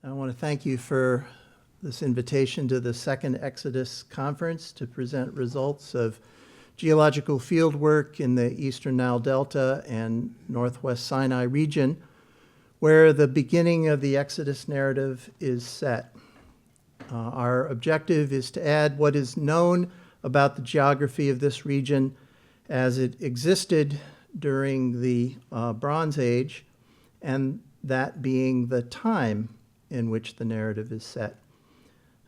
I want to thank you for this invitation to the second Exodus Conference to present results of geological fieldwork in the Eastern Nile Delta and Northwest Sinai region, where the beginning of the Exodus narrative is set. Our objective is to add what is known about the geography of this region as it existed during the Bronze Age, and that being the time in which the narrative is set.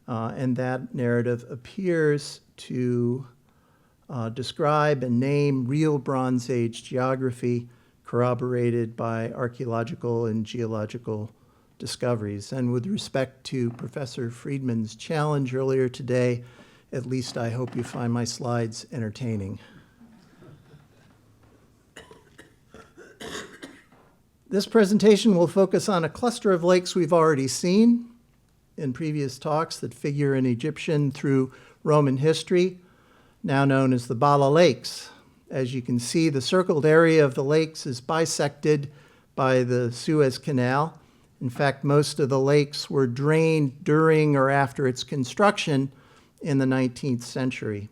And that narrative appears to describe and name real Bronze Age geography corroborated by archaeological and geological discoveries. And with respect to Professor Friedman's challenge earlier today, at least I hope you find my slides entertaining. This presentation will focus on a cluster of lakes we've already seen in previous talks that figure in Egyptian through Roman history, now known as the Ballah Lakes. As you can see, the circled area of the lakes is bisected by the Suez Canal. In fact, most of the lakes were drained during or after its construction in the 19th century.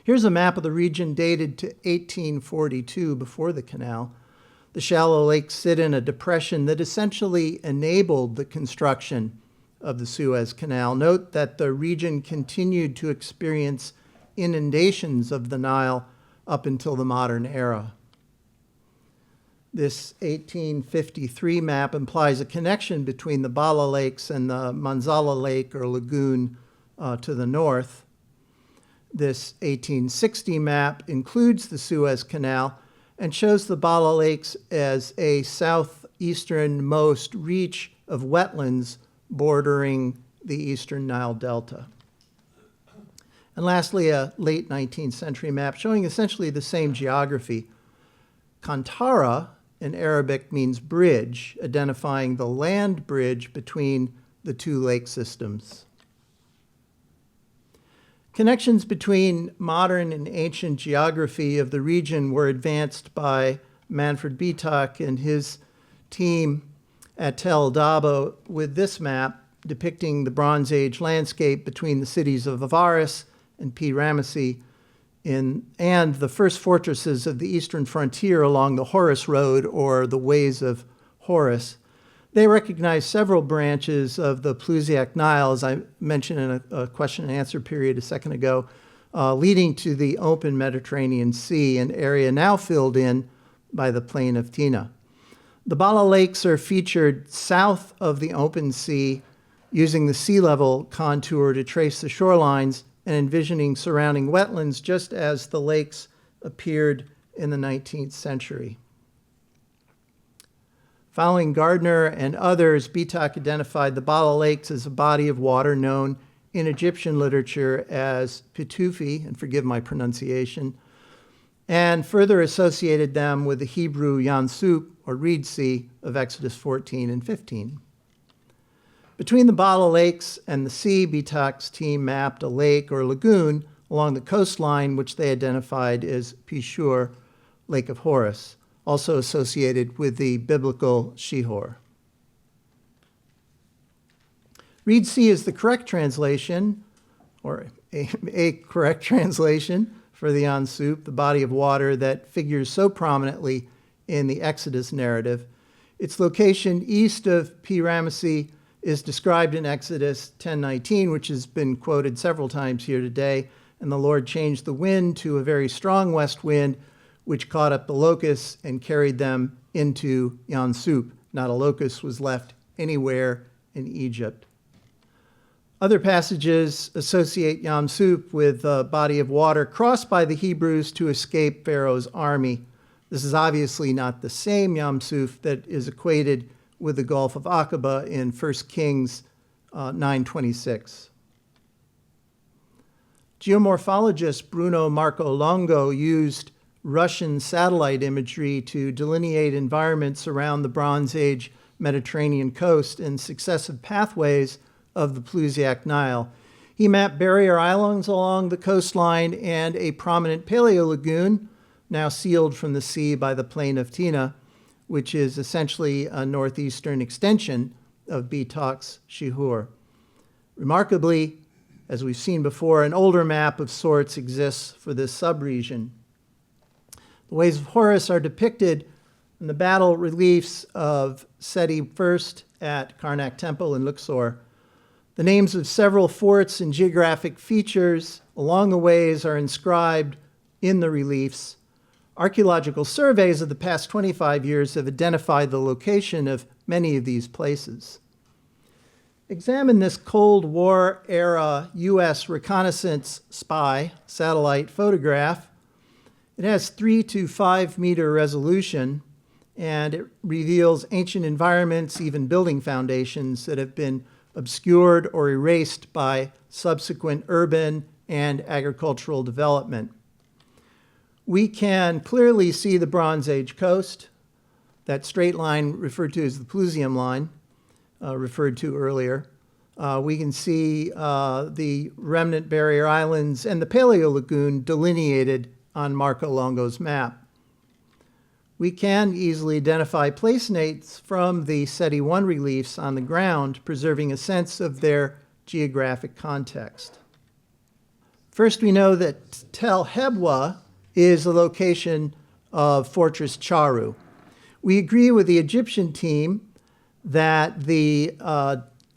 Here's a map of the region dated to 1842, before the canal. The shallow lakes sit in a depression that essentially enabled the construction of the Suez Canal. Note that the region continued to experience inundations of the Nile up until the modern era. This 1853 map implies a connection between the Ballah Lakes and the Manzala Lake or lagoon to the north. This 1860 map includes the Suez Canal and shows the Ballah Lakes as a southeasternmost reach of wetlands bordering the eastern Nile Delta. And lastly, a late 19th century map showing essentially the same geography. Kantara in Arabic means bridge, identifying the land bridge between the two lake systems. Connections between modern and ancient geography of the region were advanced by Manfred Bietak and his team at Tel Daba with this map depicting the Bronze Age landscape between the cities of Avaris and Pi-Ramesses and the first fortresses of the eastern frontier along the Horus Road, or the Ways of Horus. They recognize several branches of the Plusiac Nile, as I mentioned in a question and answer period a second ago, leading to the open Mediterranean Sea, an area now filled in by the plain of Tina. The Ballah Lakes are featured south of the open sea, using the sea level contour to trace the shorelines and envisioning surrounding wetlands, just as the lakes appeared in the 19th century. Following Gardner and others, Bietak identified the Ballah Lakes as a body of water known in Egyptian literature as Pitufi, and forgive my pronunciation, and further associated them with the Hebrew Yam Suf, or Reed Sea, of Exodus 14 and 15. Between the Ballah Lakes and the sea, Bietak's team mapped a lake or lagoon along the coastline, which they identified as Pishur, Lake of Horus, also associated with the biblical Shihor. Reed Sea is the correct translation, or a correct translation for the Yam Suf, the body of water that figures so prominently in the Exodus narrative. Its location east of Pi-Ramesses is described in Exodus 10:19, which has been quoted several times here today, and the Lord changed the wind to a very strong west wind, which caught up the locusts and carried them into Yam Suf. Not a locust was left anywhere in Egypt. Other passages associate Yam Suf with a body of water crossed by the Hebrews to escape Pharaoh's army. This is obviously not the same Yam Suf that is equated with the Gulf of Aqaba in 1 Kings 9:26. Geomorphologist Bruno Marco Longo used Russian satellite imagery to delineate environments around the Bronze Age Mediterranean coast and successive pathways of the Plusiac Nile. He mapped barrier islands along the coastline and a prominent paleo lagoon, now sealed from the sea by the plain of Tina, which is essentially a northeastern extension of Bitox Shihur. Remarkably, as we've seen before, an older map of sorts exists for this subregion. The waves of Horus are depicted in the battle reliefs of Seti I at Karnak Temple in Luxor. The names of several forts and geographic features along the ways are inscribed in the reliefs. Archaeological surveys of the past 25 years have identified the location of many of these places. Examine this Cold War era U.S. reconnaissance spy satellite photograph. It has 3 to 5 meter resolution, and it reveals ancient environments, even building foundations that have been obscured or erased by subsequent urban and agricultural development. We can clearly see the Bronze Age coast, that straight line referred to as the Pelusium line, referred to earlier. We can see the remnant barrier islands and the Paleo Lagoon delineated on Marco Longo's map. We can easily identify placenames from the Seti I reliefs on the ground, preserving a sense of their geographic context. First, we know that Tel Hebwa is the location of Fortress Charu. We agree with the Egyptian team that the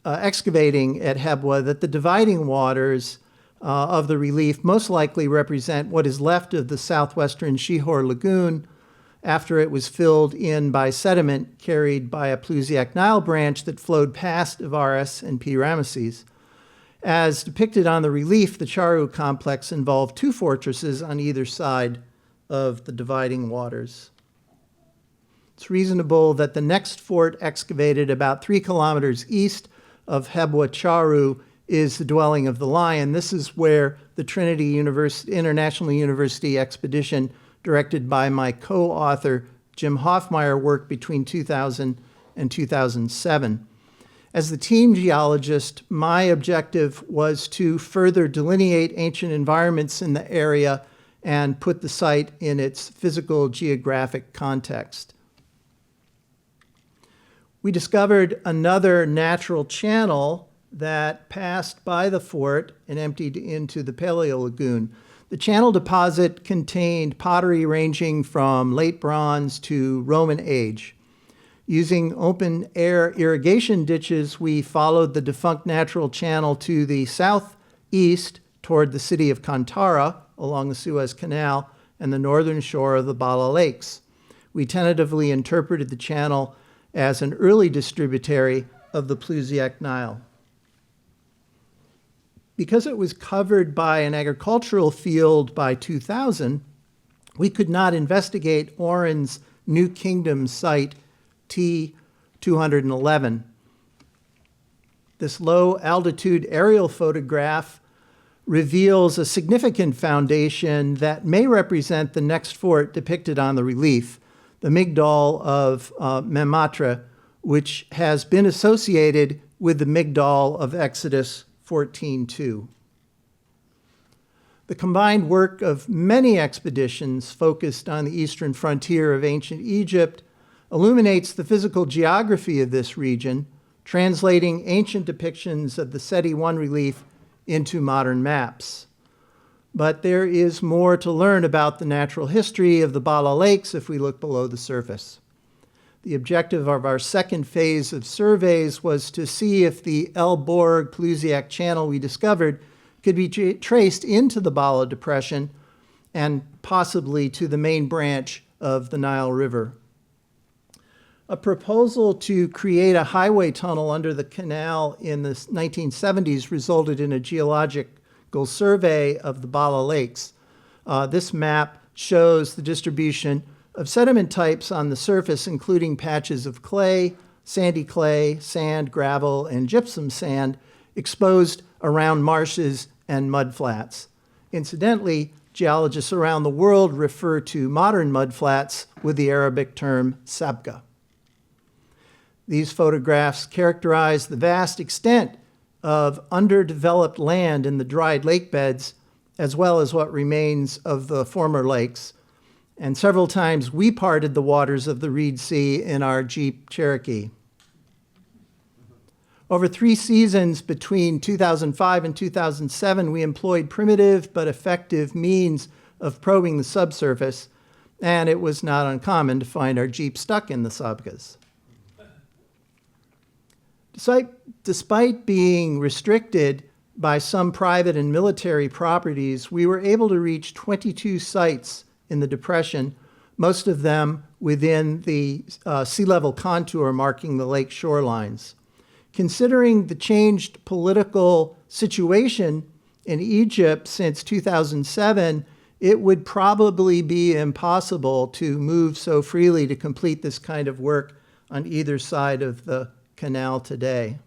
excavating at Hebwa, that the dividing waters of the relief most likely represent what is left of the southwestern Shihor Lagoon after it was filled in by sediment carried by a Plusiac Nile branch that flowed past Avaris and P. Ramesses. As depicted on the relief, the Charu complex involved 2 fortresses on either side of the dividing waters. It's reasonable that the next fort excavated about 3 kilometers east of Hebwa Charu is the dwelling of the lion. This is where the Trinity International University expedition, directed by my co-author Jim Hoffmeier, worked between 2000 and 2007. As the team geologist, my objective was to further delineate ancient environments in the area and put the site in its physical geographic context. We discovered another natural channel that passed by the fort and emptied into the Paleo Lagoon. The channel deposit contained pottery ranging from late bronze to Roman age. Using open-air irrigation ditches, we followed the defunct natural channel to the southeast toward the city of Kantara along the Suez Canal and the northern shore of the Ballah Lakes. We tentatively interpreted the channel as an early distributary of the Plusiac Nile. Because it was covered by an agricultural field by 2000, we could not investigate Oran's New Kingdom site T211. This low-altitude aerial photograph reveals a significant foundation that may represent the next fort depicted on the relief, the Migdal of Mematra, which has been associated with the Migdal of Exodus 14:2. The combined work of many expeditions focused on the eastern frontier of ancient Egypt illuminates the physical geography of this region, translating ancient depictions of the Seti I relief into modern maps. But there is more to learn about the natural history of the Ballah Lakes if we look below the surface. The objective of our second phase of surveys was to see if the El Borg Plusiac channel we discovered could be traced into the Ballah Depression and possibly to the main branch of the Nile River. A proposal to create a highway tunnel under the canal in the 1970s resulted in a geological survey of the Ballah Lakes. This map shows the distribution of sediment types on the surface, including patches of clay, sandy clay, sand, gravel, and gypsum sand exposed around marshes and mudflats. Incidentally, geologists around the world refer to modern mudflats with the Arabic term sabga. These photographs characterize the vast extent of underdeveloped land in the dried lake beds, as well as what remains of the former lakes. And several times we parted the waters of the Reed Sea in our Jeep Cherokee. Over 3 seasons between 2005 and 2007, we employed primitive but effective means of probing the subsurface, and it was not uncommon to find our Jeep stuck in the sabkas. Despite being restricted by some private and military properties, we were able to reach 22 sites in the depression, most of them within the sea level contour marking the lake shorelines. Considering the changed political situation in Egypt since 2007, it would probably be impossible to move so freely to complete this kind of work on either side of the canal today.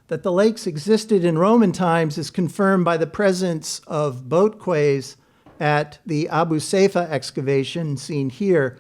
That the lakes existed in Roman times is confirmed by the presence of boat quays at the Abu Seifa excavation seen here.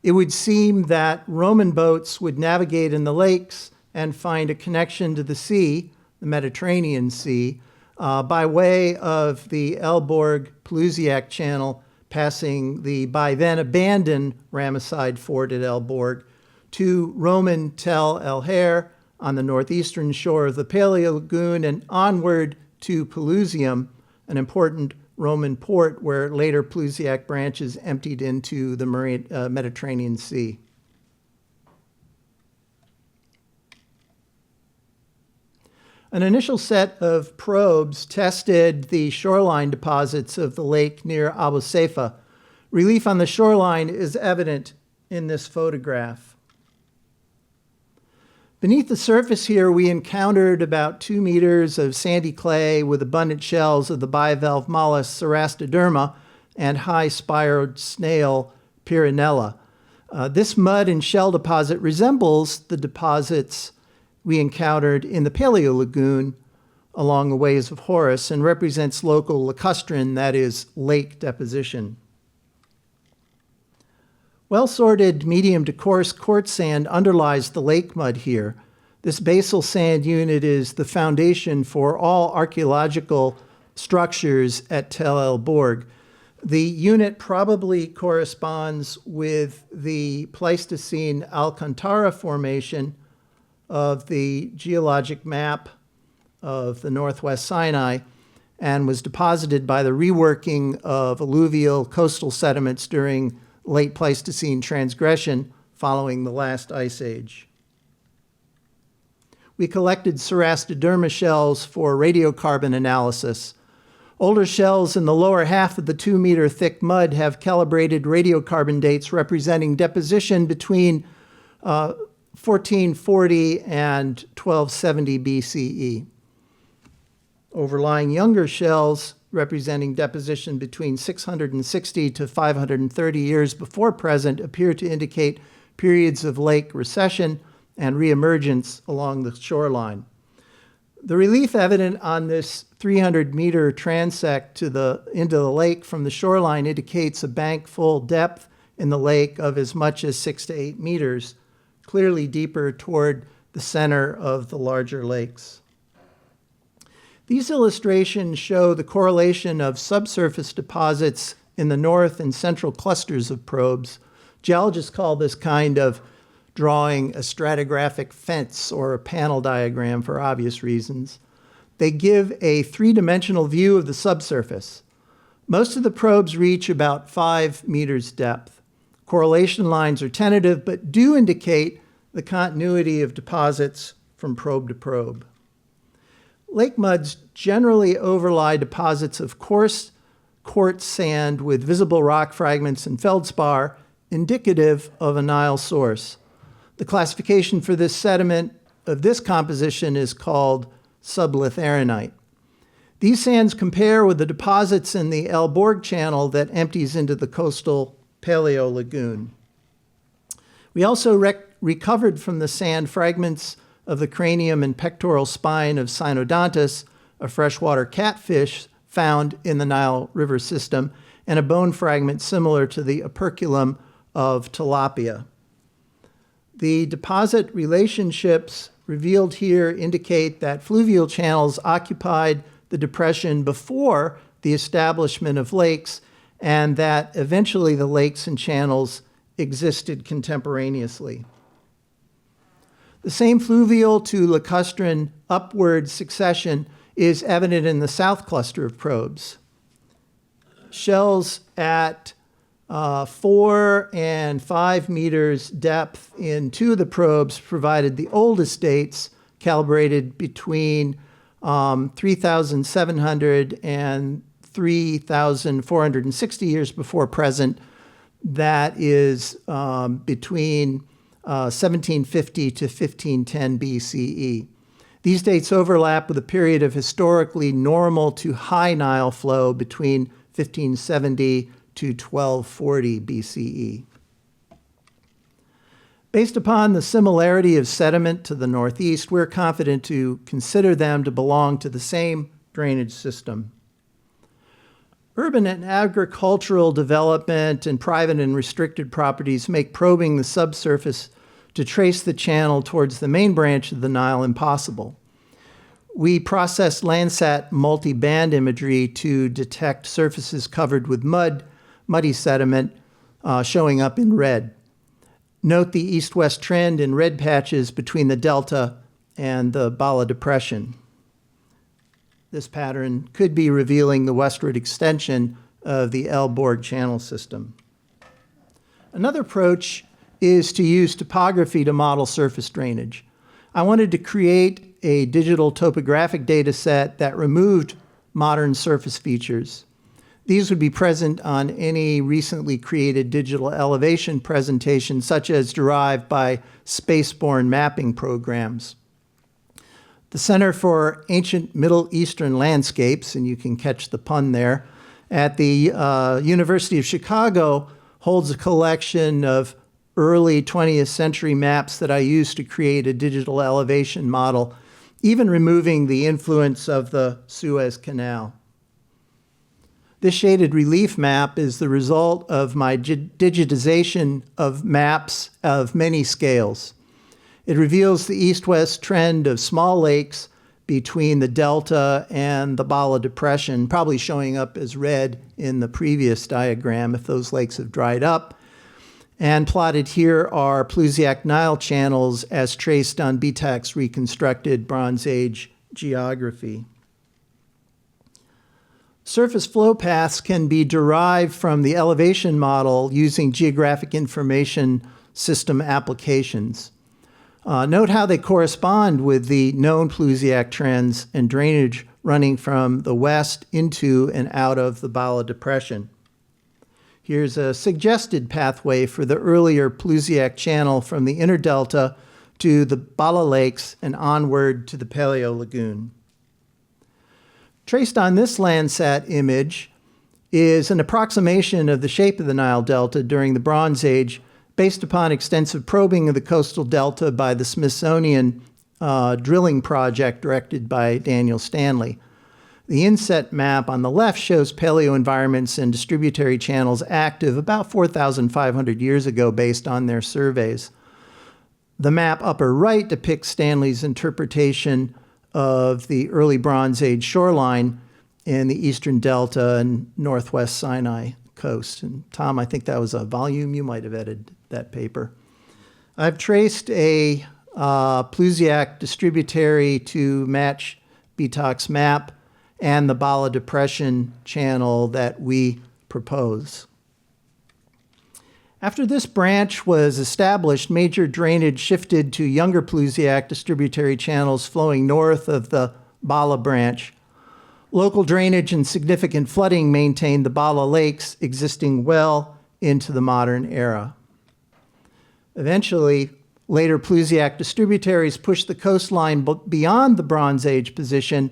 It would seem that Roman boats would navigate in the lakes and find a connection to the sea, the Mediterranean Sea, by way of the Elborg-Pelusiac Channel, passing the by then abandoned Ramesside fort at Elborg, to Roman Tel El Hair on the northeastern shore of the Paleo Lagoon, and onward to Pelusium, an important Roman port where later Pelusiac branches emptied into the Mediterranean Sea. An initial set of probes tested the shoreline deposits of the lake near Abu Seifa. Relief on the shoreline is evident in this photograph. Beneath the surface here, we encountered about 2 meters of sandy clay with abundant shells of the bivalve mollusk Cerastoderma and high spired snail Pyranella. This mud and shell deposit resembles the deposits we encountered in the Paleo Lagoon along the ways of Horus and represents local lacustrine, that is, lake deposition. Well-sorted medium to coarse quartz sand underlies the lake mud here. This basal sand unit is the foundation for all archaeological structures at Tel El Borg. The unit probably corresponds with the Pleistocene Alcantara formation of the geologic map of the Northwest Sinai and was deposited by the reworking of alluvial coastal sediments during late Pleistocene transgression following the last ice age. We collected Cerastoderma shells for radiocarbon analysis. Older shells in the lower half of the 2-meter thick mud have calibrated radiocarbon dates representing deposition between 1440 and 1270 BCE. Overlying younger shells representing deposition between 660 to 530 years before present appear to indicate periods of lake recession and reemergence along the shoreline. The relief evident on this 300-meter transect into the lake from the shoreline indicates a bank full depth in the lake of as much as 6 to 8 meters, clearly deeper toward the center of the larger lakes. These illustrations show the correlation of subsurface deposits in the north and central clusters of probes. Geologists call this kind of drawing a stratigraphic fence or a panel diagram for obvious reasons. They give a 3-dimensional view of the subsurface. Most of the probes reach about 5 meters depth. Correlation lines are tentative, but do indicate the continuity of deposits from probe to probe. Lake muds generally overlie deposits of coarse quartz sand with visible rock fragments and feldspar, indicative of a Nile source. The classification for this sediment of this composition is called sublitharenite. These sands compare with the deposits in the El Borg channel that empties into the coastal Paleo Lagoon. We also recovered from the sand fragments of the cranium and pectoral spine of Cynodontus, a freshwater catfish found in the Nile River system, and a bone fragment similar to the operculum of tilapia. The deposit relationships revealed here indicate that fluvial channels occupied the depression before the establishment of lakes, and that eventually the lakes and channels existed contemporaneously. The same fluvial to lacustrine upward succession is evident in the south cluster of probes. Shells at 4 and 5 meters depth in 2 of the probes provided the oldest dates, calibrated between 3,700 and 3,460 years before present. That is between 1750 to 1510 BCE. These dates overlap with a period of historically normal to high Nile flow between 1570 to 1240 BCE. Based upon the similarity of sediment to the northeast, we're confident to consider them to belong to the same drainage system. Urban and agricultural development and private and restricted properties make probing the subsurface to trace the channel towards the main branch of the Nile impossible. We process Landsat multi-band imagery to detect surfaces covered with muddy sediment showing up in red. Note the east-west trend in red patches between the delta and the Ballah Depression. This pattern could be revealing the westward extension of the El Borg channel system. Another approach is to use topography to model surface drainage. I wanted to create a digital topographic data set that removed modern surface features. These would be present on any recently created digital elevation presentation, such as derived by spaceborne mapping programs. The Center for Ancient Middle Eastern Landscapes, and you can catch the pun there, at the University of Chicago holds a collection of early 20th century maps that I used to create a digital elevation model, even removing the influence of the Suez Canal. This shaded relief map is the result of my digitization of maps of many scales. It reveals the east-west trend of small lakes between the delta and the Ballah Depression, probably showing up as red in the previous diagram if those lakes have dried up. And plotted here are Plusiac Nile channels as traced on BTAC's reconstructed Bronze Age geography. Surface flow paths can be derived from the elevation model using geographic information system applications. Note how they correspond with the known Plusiac trends and drainage running from the west into and out of the Ballah Depression. Here's a suggested pathway for the earlier Plusiac channel from the inner delta to the Ballah Lakes and onward to the Paleo Lagoon. Traced on this Landsat image is an approximation of the shape of the Nile Delta during the Bronze Age based upon extensive probing of the coastal delta by the Smithsonian drilling project directed by Daniel Stanley. The inset map on the left shows paleo environments and distributary channels active about 4,500 years ago based on their surveys. The map upper right depicts Stanley's interpretation of the early Bronze Age shoreline in the eastern delta and northwest Sinai coast. And Tom, I think that was a volume. You might have edited that paper. I've traced a Plusiac distributary to match BTAC's map and the Ballah Depression channel that we propose. After this branch was established, major drainage shifted to younger Plusiac distributary channels flowing north of the Ballah branch. Local drainage and significant flooding maintained the Ballah Lakes existing well into the modern era. Eventually, later Plusiac distributaries pushed the coastline beyond the Bronze Age position,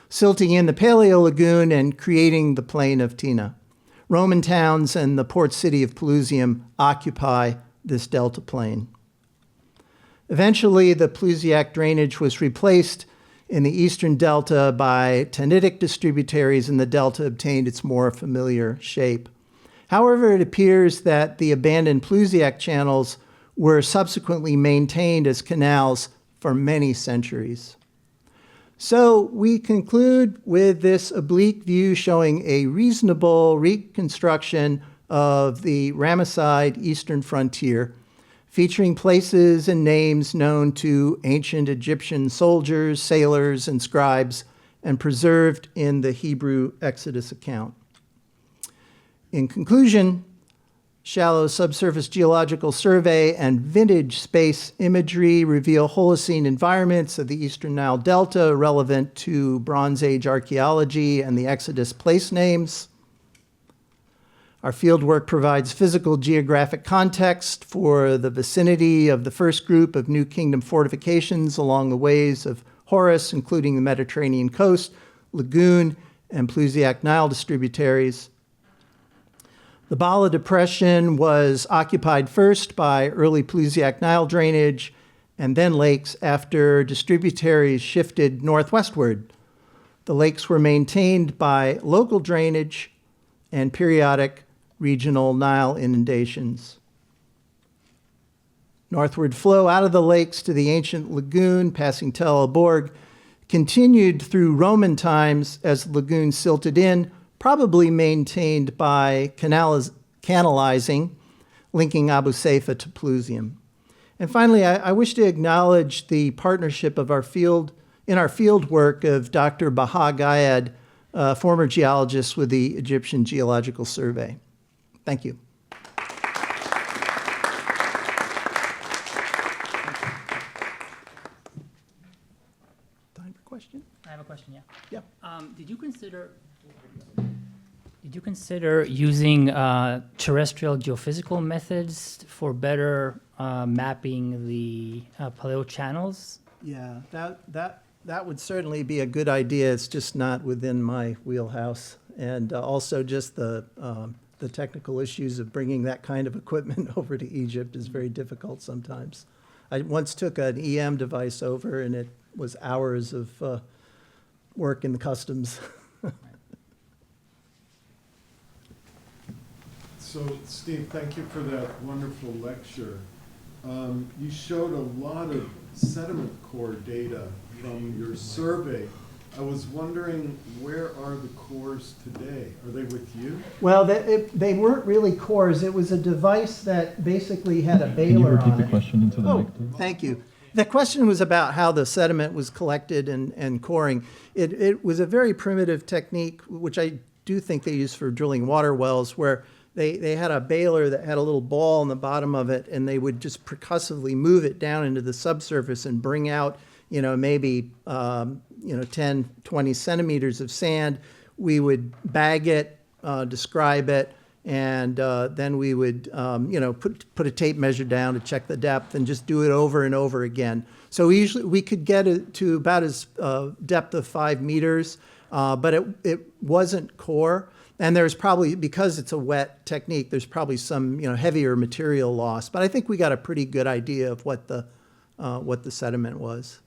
silting in the Paleo Lagoon and creating the plain of Tina. Roman towns and the port city of Pelusium occupy this delta plain. Eventually, the Plusiac drainage was replaced in the eastern delta by Tanitic distributaries, and the delta obtained its more familiar shape. However, it appears that the abandoned Plusiac channels were subsequently maintained as canals for many centuries. So we conclude with this oblique view showing a reasonable reconstruction of the Ramesside eastern frontier, featuring places and names known to ancient Egyptian soldiers, sailors, and scribes, and preserved in the Hebrew Exodus account. In conclusion, shallow subsurface geological survey and vintage space imagery reveal Holocene environments of the Eastern Nile Delta relevant to Bronze Age archaeology and the Exodus place names. Our fieldwork provides physical geographic context for the vicinity of the first group of New Kingdom fortifications along the ways of Horus, including the Mediterranean coast, lagoon, and Plusiac Nile distributaries. The Ballah Depression was occupied first by early Plusiac Nile drainage and then lakes after distributaries shifted northwestward. The lakes were maintained by local drainage and periodic regional Nile inundations. Northward flow out of the lakes to the ancient lagoon, passing Tel el-Borg, continued through Roman times as the lagoon silted in, probably maintained by canalizing, linking Abu Seifa to Pelusium. And finally, I wish to acknowledge the partnership of our field work of Dr. Baha Gayed, former geologist with the Egyptian Geological Survey. Thank you. Time for question? I have a question, yeah. Yeah. Did you consider using terrestrial geophysical methods for better mapping the paleo channels? Yeah, that would certainly be a good idea. It's just not within my wheelhouse. And also just the technical issues of bringing that kind of equipment over to Egypt is very difficult sometimes. I once took an EM device over, and it was hours of work in the customs. So, Steve, thank you for that wonderful lecture. You showed a lot of sediment core data from your survey. I was wondering, where are the cores today? Are they with you? Well, they weren't really cores. It was a device that basically had a baler on it. Can you repeat the question into the mic, please? Thank you. The question was about how the sediment was collected and coring. It was a very primitive technique, which I do think they used for drilling water wells, where they had a baler that had a little ball on the bottom of it, and they would just percussively move it down into the subsurface and bring out, maybe 10, 20 centimeters of sand. We would bag it, describe it, and then we would, put a tape measure down to check the depth and just do it over and over again. So we could get it to about as depth of 5 meters, but it wasn't core. And there's probably, because it's a wet technique, there's probably some heavier material loss. But I think we got a pretty good idea of what the sediment was.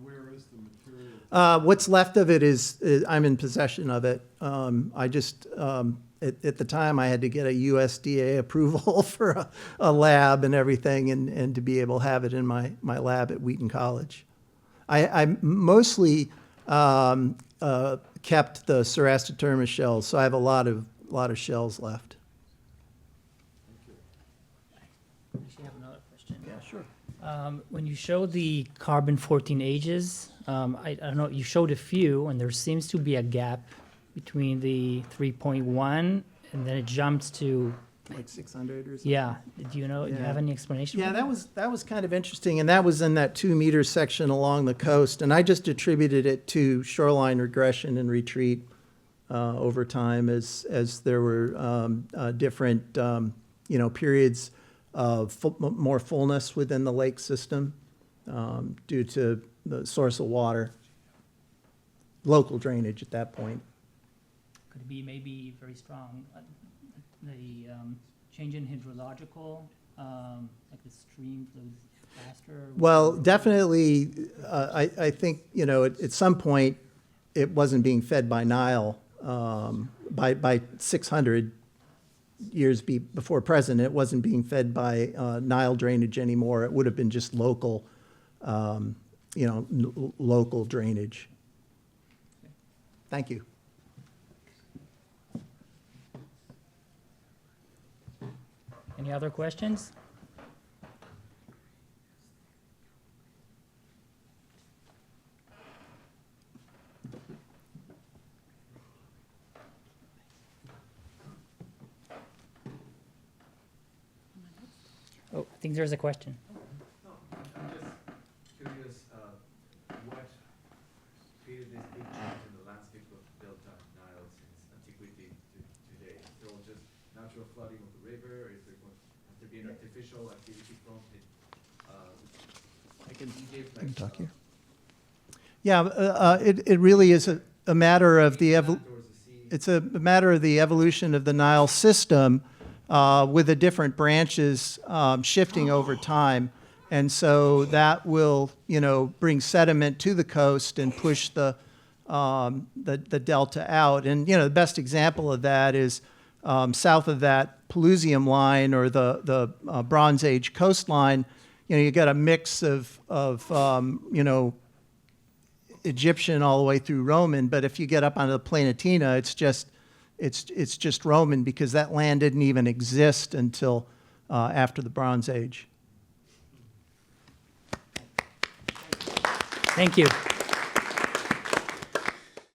Where is the material? What's left of it is I'm in possession of it. I just at the time I had to get a USDA approval for a lab and everything, and to be able to have it in my lab at Wheaton College. I mostly kept the Cerastotherma shells, so I have a lot of shells left. I actually have another question. Yeah, sure. When you show the carbon-14 ages, I don't know, you showed a few, and there seems to be a gap between the 3.1, and then it jumps to... Like 600 or something? Yeah. Do you know, do you have any explanation Yeah, for that was kind of interesting, and that was in that 2-meter section along the coast, and I just attributed it to shoreline regression and retreat over time as there were different periods of more fullness within the lake system due to the source of water, local drainage at that point. Could it be maybe very strong, the change in hydrological, like the stream flows faster? Well, definitely, I think, at some point, it wasn't being fed by Nile. By 600 years before present, it wasn't being fed by Nile drainage anymore. It would have been just local, local drainage. Thank you. Any other questions? think there's a question. No, I'm just curious, what created this big change in the landscape of Delta Nile since antiquity to today? Is it all just natural flooding of the river? Is there has there been artificial activity from it? I can talk here. Yeah, it really is a matter of the it's a matter of the evolution of the Nile system with the different branches shifting over time. And so that will, bring sediment to the coast and push the delta out. And, the best example of that is south of that Pelusium line or the Bronze Age coastline. You got a mix of Egyptian all the way through Roman, but if you get up onto the Planitina, it's just Roman because that land didn't even exist until after the Bronze Age. Thank you.